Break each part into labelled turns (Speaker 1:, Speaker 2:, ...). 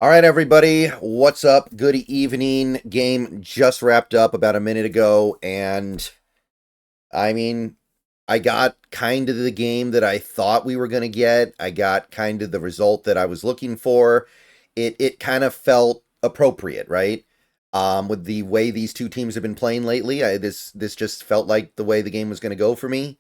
Speaker 1: All right, everybody, what's up? Good evening. Game just wrapped up about a minute ago, and I mean, I got kind of the game that I thought we were going to get. I got kind of the result that I was looking for. It kind of felt appropriate, right? With the way these two teams have been playing lately, this just felt like the way the game was going to go for me,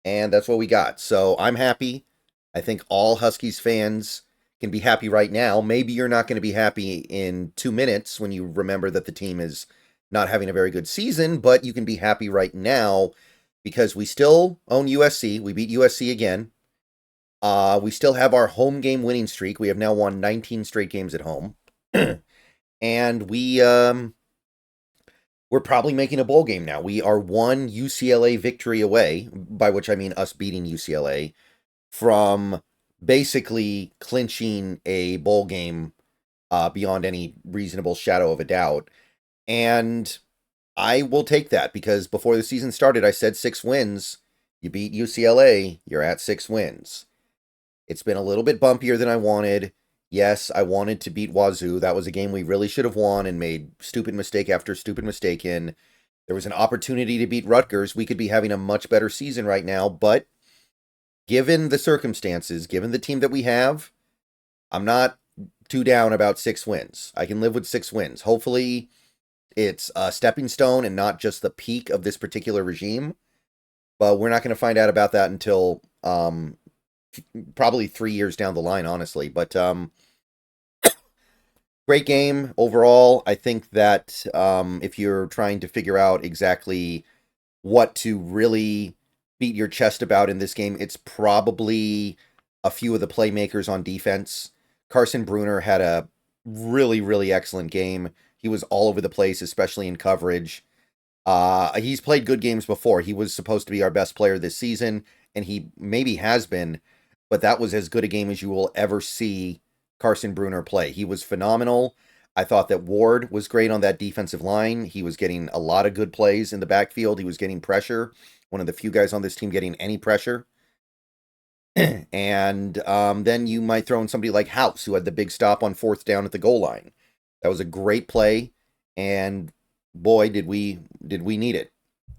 Speaker 1: and that's what we got. So I'm happy. I think all Huskies fans can be happy right now. Maybe you're not going to be happy in 2 minutes when you remember that the team is not having a very good season, but you can be happy right now because we still own USC. We beat USC again. We still have our home game winning streak. We have now won 19 straight games at home. And we're probably making a bowl game now. We are one UCLA victory away, by which I mean us beating UCLA, from basically clinching a bowl game beyond any reasonable shadow of a doubt. And I will take that because before the season started, I said 6 wins. You beat UCLA, you're at 6 wins. It's been a little bit bumpier than I wanted. Yes, I wanted to beat Wazoo. That was a game we really should have won and made stupid mistake after stupid mistake in. There was an opportunity to beat Rutgers. We could be having a much better season right now, but given the circumstances, given the team that we have, I'm not too down about 6 wins. I can live with 6 wins. Hopefully, it's a stepping stone and not just the peak of this particular regime. But we're not going to find out about that until probably 3 years down the line, honestly. But great game overall. I think that if you're trying to figure out exactly what to really beat your chest about in this game, it's probably a few of the playmakers on defense. Carson Bruner had a really, really excellent game. He was all over the place, especially in coverage. He's played good games before. He was supposed to be our best player this season, and he maybe has been, but that was as good a game as you will ever see Carson Bruner play. He was phenomenal. I thought that Ward was great on that defensive line. He was getting a lot of good plays in the backfield. He was getting pressure. One of the few guys on this team getting any pressure. And then you might throw in somebody like House, who had the big stop on 4th down at the goal line. That was a great play, and boy, did we need it.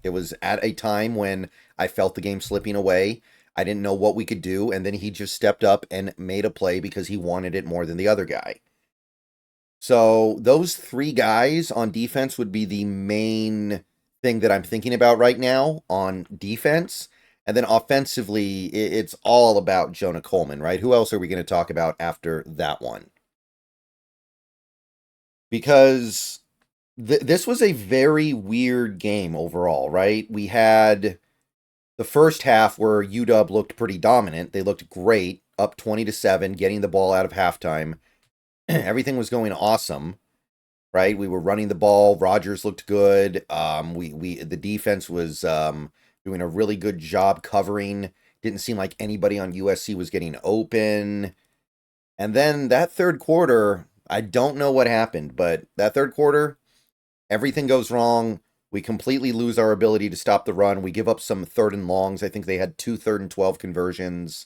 Speaker 1: It was at a time when I felt the game slipping away. I didn't know what we could do, and then he just stepped up and made a play because he wanted it more than the other guy. So those 3 guys on defense would be the main thing that I'm thinking about right now on defense. And then offensively, it's all about Jonah Coleman, right? Who else are we going to talk about after that one? Because this was a very weird game overall, right? We had the first half where UW looked pretty dominant. They looked great, up 20-7, getting the ball out of halftime. Everything was going awesome, right? We were running the ball. Rogers looked good. The defense was doing a really good job covering. Didn't seem like anybody on USC was getting open. And then that third quarter, I don't know what happened, but that third quarter, everything goes wrong. We completely lose our ability to stop the run. We give up some 3rd and longs. I think they had 2 3rd and 12 conversions.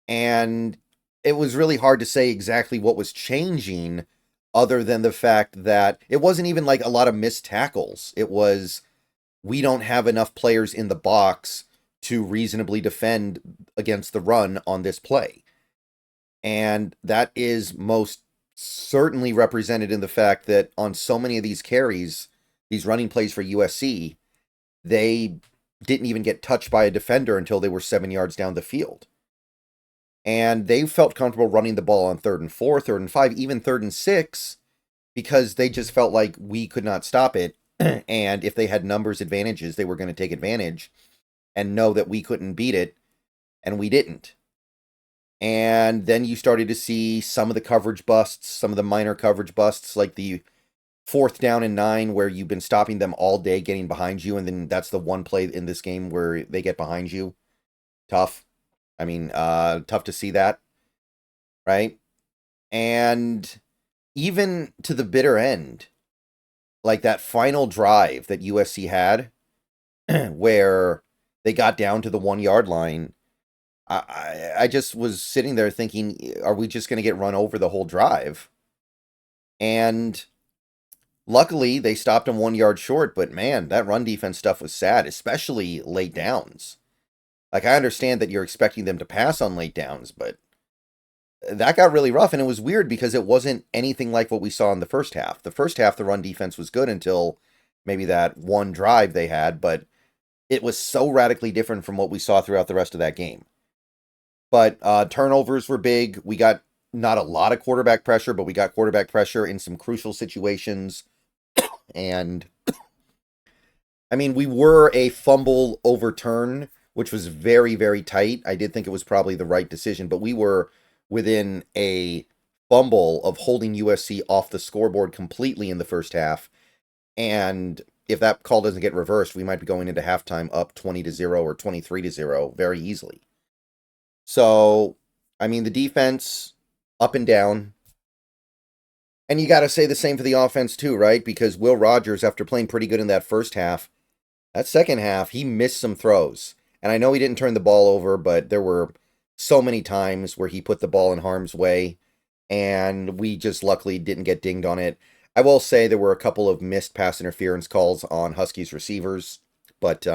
Speaker 1: And it was really hard to say exactly what was changing other than the fact that it wasn't even like a lot of missed tackles. It was, we don't have enough players in the box to reasonably defend against the run on this play. And that is most certainly represented in the fact that on so many of these carries, these running plays for USC, they didn't even get touched by a defender until they were 7 yards down the field. And they felt comfortable running the ball on 3rd and 4, 3rd and 5, even 3rd and 6, because they just felt like we could not stop it. And if they had numbers advantages, they were going to take advantage and know that we couldn't beat it, and we didn't. And then you started to see some of the coverage busts, some of the minor coverage busts, like the 4th down and 9, where you've been stopping them all day getting behind you, and then that's the one play in this game where they get behind you. Tough. I mean, tough to see that, right? And even to the bitter end, like that final drive that USC had, where they got down to the 1 yard line, I just was sitting there thinking, are we just going to get run over the whole drive? And luckily, they stopped him 1 yard short, but man, that run defense stuff was sad, especially late downs. Like, I understand that you're expecting them to pass on late downs, but that got really rough, and it was weird because it wasn't anything like what we saw in the first half. The first half, the run defense was good until maybe that one drive they had, but it was so radically different from what we saw throughout the rest of that game. But turnovers were big. We got not a lot of quarterback pressure, but we got quarterback pressure in some crucial situations. And I mean, we were a fumble overturn, which was very, very tight. I did think it was probably the right decision, but we were within a fumble of holding USC off the scoreboard completely in the first half. And if that call doesn't get reversed, we might be going into halftime up 20-0 or 23-0 very easily. So, I mean, the defense up and down. And you got to say the same for the offense too, right? Because Will Rogers, after playing pretty good in that first half, that second half, he missed some throws. And I know he didn't turn the ball over, but there were so many times where he put the ball in harm's way, and we just luckily didn't get dinged on it. I will say there were a couple of missed pass interference calls on Huskies receivers, but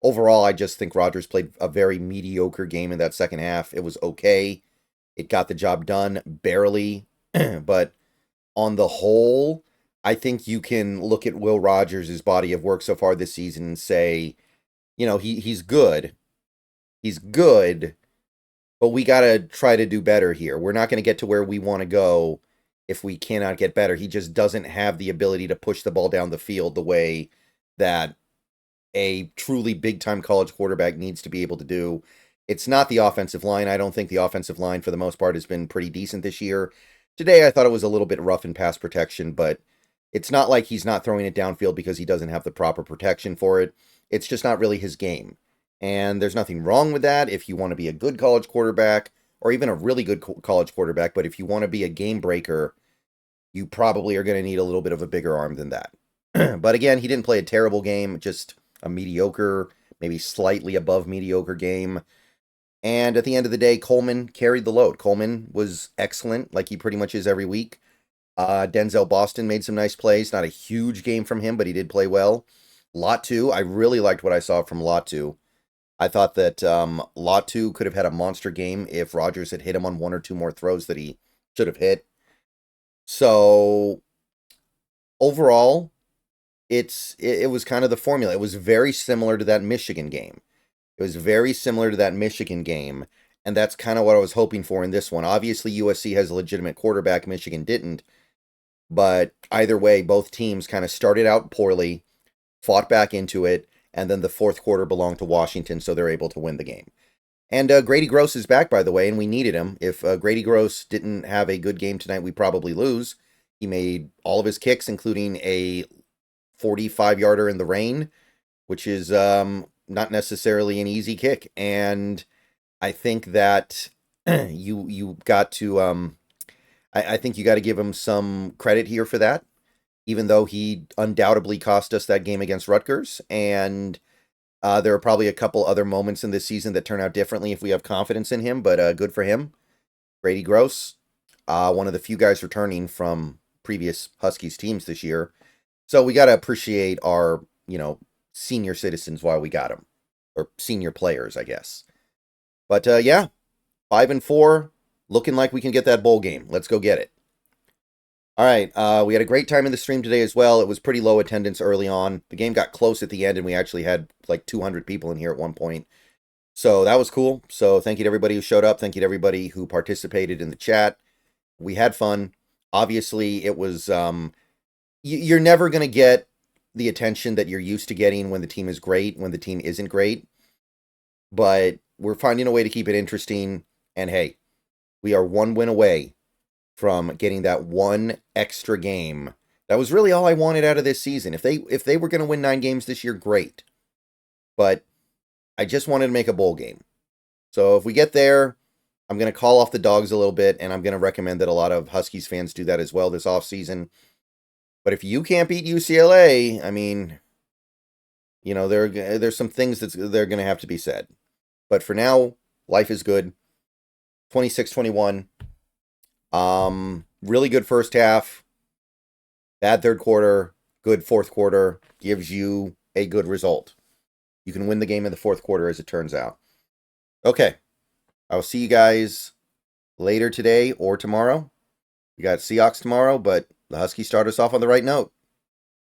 Speaker 1: overall, I just think Rogers played a very mediocre game in that second half. It was okay. It got the job done, barely, but on the whole, I think you can look at Will Rogers' body of work so far this season and say, he's good. He's good, but we got to try to do better here. We're not going to get to where we want to go if we cannot get better. He just doesn't have the ability to push the ball down the field the way that a truly big-time college quarterback needs to be able to do. It's not the offensive line. I don't think the offensive line, for the most part, has been pretty decent this year. Today, I thought it was a little bit rough in pass protection, but it's not like he's not throwing it downfield because he doesn't have the proper protection for it. It's just not really his game. And there's nothing wrong with that if you want to be a good college quarterback or even a really good college quarterback. But if you want to be a game breaker, you probably are going to need a little bit of a bigger arm than that. But again, he didn't play a terrible game, just a mediocre, maybe slightly above mediocre game. And at the end of the day, Coleman carried the load. Coleman was excellent, like he pretty much is every week. Denzel Boston made some nice plays. Not a huge game from him, but he did play well. Latu, I really liked what I saw from Latu. I thought that Latu could have had a monster game if Rogers had hit him on one or two more throws that he should have hit. So, overall, it was kind of the formula. It was very similar to that Michigan game. And that's kind of what I was hoping for in this one. Obviously, USC has a legitimate quarterback. Michigan didn't. But either way, both teams kind of started out poorly, fought back into it, and then the fourth quarter belonged to Washington, so they're able to win the game. And Grady Gross is back, by the way, and we needed him. If Grady Gross didn't have a good game tonight, we'd probably lose. He made all of his kicks, including a 45-yarder in the rain, which is not necessarily an easy kick. And I think that you got to I think you got to give him some credit here for that, even though he undoubtedly cost us that game against Rutgers. And there are probably a couple other moments in this season that turn out differently if we have confidence in him, but good for him. Grady Gross, one of the few guys returning from previous Huskies teams this year. So we got to appreciate our, senior citizens while we got them, or senior players, I guess. But yeah, 5-4, looking like we can get that bowl game. Let's go get it. All right, we had a great time in the stream today as well. It was pretty low attendance early on. The game got close at the end, and we actually had like 200 people in here at one point. So that was cool. So thank you to everybody who showed up. Thank you to everybody who participated in the chat. We had fun. Obviously, it was... you're never going to get the attention that you're used to getting when the team is great, when the team isn't great. But we're finding a way to keep it interesting. And hey, we are one win away from getting that one extra game. That was really all I wanted out of this season. If they were going to win 9 games this year, great. But I just wanted to make a bowl game. So if we get there, I'm going to call off the dogs a little bit, and I'm going to recommend that a lot of Huskies fans do that as well this offseason. But if you can't beat UCLA, I mean, there's some things they're going to have to be said. But for now, life is good. 26-21. Really good first half. Bad third quarter, good fourth quarter gives you a good result. You can win the game in the fourth quarter, as it turns out. Okay. I will see you guys later today or tomorrow. We got Seahawks tomorrow, but the Huskies start us off on the right note.